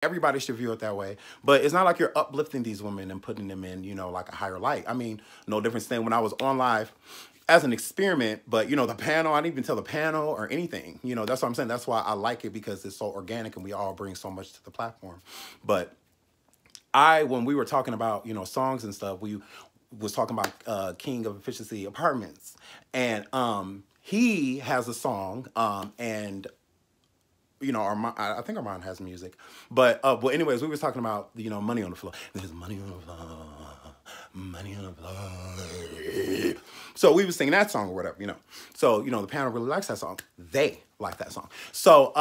Everybody should view it that way. But it's not like you're uplifting these women and putting them in, like a higher light. I mean, no difference than when I was on live as an experiment, but the panel, I didn't even tell the panel or anything. That's what I'm saying. That's why I like it, because it's so organic and we all bring so much to the platform. But when we were talking about, songs and stuff, we was talking about King of Efficiency Apartments. And he has a song, and Armon, I think Armon has music, but anyways, we were talking about money on the floor. There's money on the floor, money on the floor. So we were singing that song or whatever, So the panel really likes that song. They like that song. So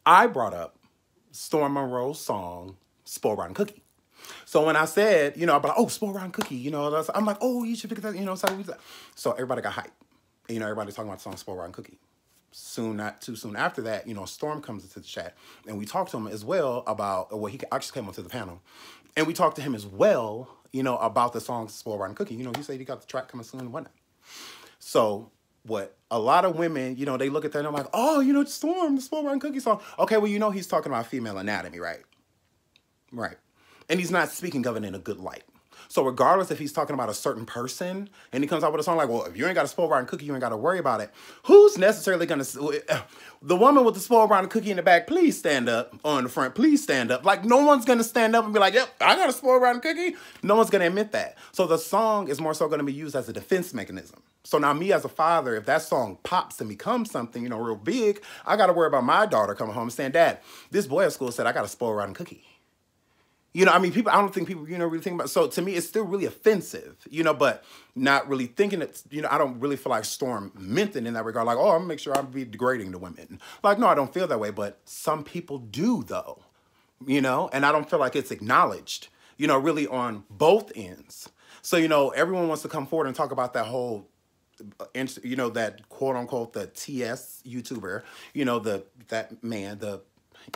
I brought up Storm Monroe's song "Spoiled Rotten Cookie." So when I said, I'm like, oh, Spoiled Rotten Cookie, I'm like, oh, you should pick that, so everybody got hyped. Everybody's talking about the song "Spoiled Rotten Cookie." Not too soon after that, Storm comes into the chat, and we talked to him as well about, he actually came onto the panel, and we talked to him as well, about the song "Spoiled Rotten Cookie." He said he got the track coming soon and whatnot. So what a lot of women, they look at that and they're like, oh, Storm, the "Spoiled Rotten Cookie" song. Okay, well, he's talking about female anatomy, right? Right. And he's not speaking of it in a good light. So regardless if he's talking about a certain person and he comes out with a song like, well, if you ain't got a spoiled rotten cookie, you ain't got to worry about it. Who's necessarily going to... The woman with the spoiled rotten cookie in the back, please stand up. Or in the front, please stand up. Like, no one's going to stand up and be like, yep, I got a spoiled rotten cookie. No one's going to admit that. So the song is more so going to be used as a defense mechanism. So now me as a father, if that song pops and becomes something, real big, I got to worry about my daughter coming home and saying, Dad, this boy at school said I got a spoiled rotten cookie. I don't think people, really think about it. So to me, it's still really offensive, but not really thinking it, I don't really feel like Storm meant it in that regard. Like, oh, I'm gonna make sure I'm be degrading to women. Like, no, I don't feel that way, but some people do though, and I don't feel like it's acknowledged, really on both ends. So, everyone wants to come forward and talk about that whole, that quote unquote, the TS YouTuber, that man,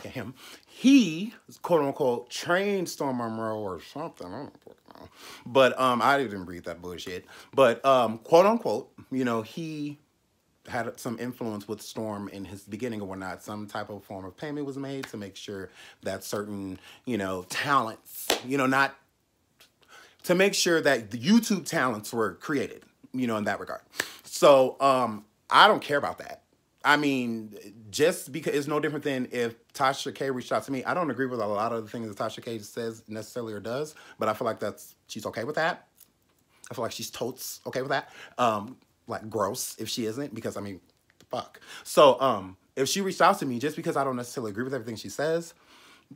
him, he quote unquote trained Storm Monroe or something. I don't know. But I didn't read that bullshit. But quote unquote, he had some influence with Storm in his beginning or whatnot. Some type of form of payment was made to make sure that certain, talents, not to make sure that the YouTube talents were created, in that regard. So I don't care about that. I mean, just because it's no different than if Tasha K reached out to me. I don't agree with a lot of the things that Tasha K says necessarily or does, but I feel like she's okay with that. I feel like she's totes okay with that. Like gross if she isn't, because I mean, fuck. So if she reached out to me, just because I don't necessarily agree with everything she says,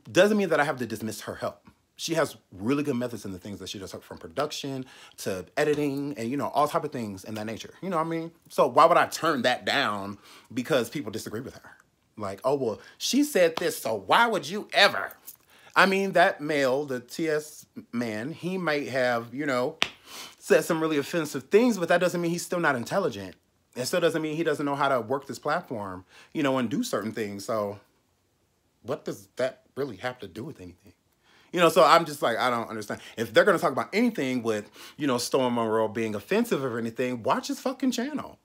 doesn't mean that I have to dismiss her help. She has really good methods in the things that she does, from production to editing and, all type of things in that nature. You know what I mean? So why would I turn that down because people disagree with her? Like, oh, well, she said this, so why would you ever? I mean, that male, the TS man, he might have, said some really offensive things, but that doesn't mean he's still not intelligent. It still doesn't mean he doesn't know how to work this platform, and do certain things. So what does that really have to do with anything? So I'm just like, I don't understand. If they're going to talk about anything with, Storm Monroe being offensive or anything, watch his fucking channel.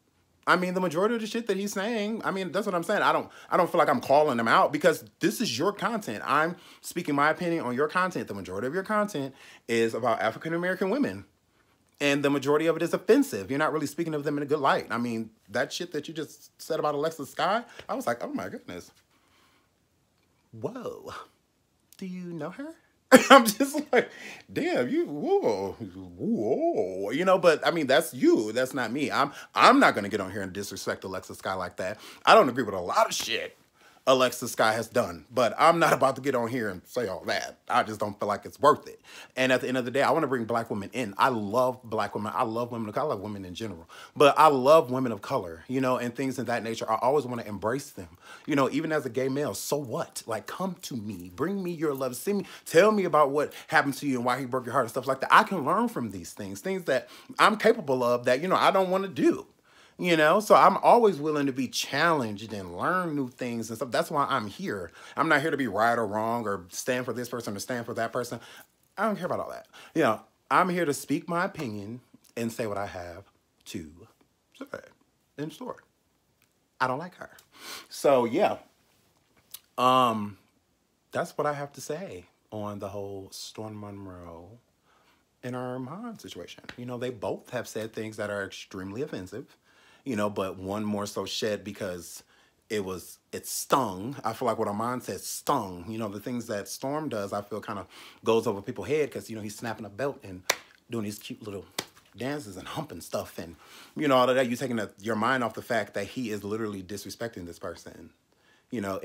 I mean, the majority of the shit that he's saying, I mean, that's what I'm saying. I don't feel like I'm calling him out, because this is your content. I'm speaking my opinion on your content. The majority of your content is about African-American women. And the majority of it is offensive. You're not really speaking of them in a good light. I mean, that shit that you just said about Alexa Sky, I was like, oh my goodness. Whoa. Do you know her? I'm just like, damn, whoa, but I mean, that's you. That's not me. I'm not going to get on here and disrespect Alexa Sky like that. I don't agree with a lot of shit Alexa Sky has done, but I'm not about to get on here and say all that. I just don't feel like it's worth it. And at the end of the day, I want to bring black women in. I love black women. I love women of color. I love women in general, but I love women of color, and things of that nature. I always want to embrace them, even as a gay male. So what? Like, come to me, bring me your love, see me, tell me about what happened to you and why he broke your heart and stuff like that. I can learn from these things that I'm capable of that, I don't want to do. So I'm always willing to be challenged and learn new things and stuff. That's why I'm here. I'm not here to be right or wrong or stand for this person or stand for that person. I don't care about all that. I'm here to speak my opinion and say what I have to say in store. I don't like her. So, yeah. that's what I have to say on the whole Storm Monroe and Armon situation. You know, they both have said things that are extremely offensive, you know, but one more so shed because it stung. I feel like what Armon said stung. You know, the things that Storm does, I feel kind of goes over people's head because, you know, he's snapping a belt and doing these cute little dances and humping stuff and, you know, all of that. You're taking your mind off the fact that he is literally disrespecting this person. You know,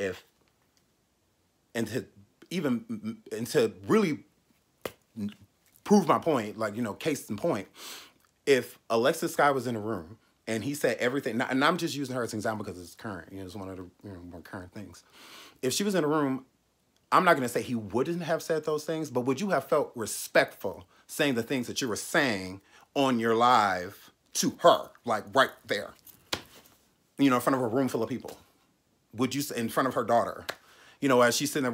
and to really prove my point, like, you know, case in point, if Alexis Sky was in a room and he said everything, and I'm just using her as an example because it's current, you know, it's one of the more current things. If she was in a room, I'm not going to say he wouldn't have said those things, but would you have felt respectful saying the things that you were saying on your live to her, like right there, you know, in front of a room full of people? Would you, in front of her daughter, you know, as she's sitting there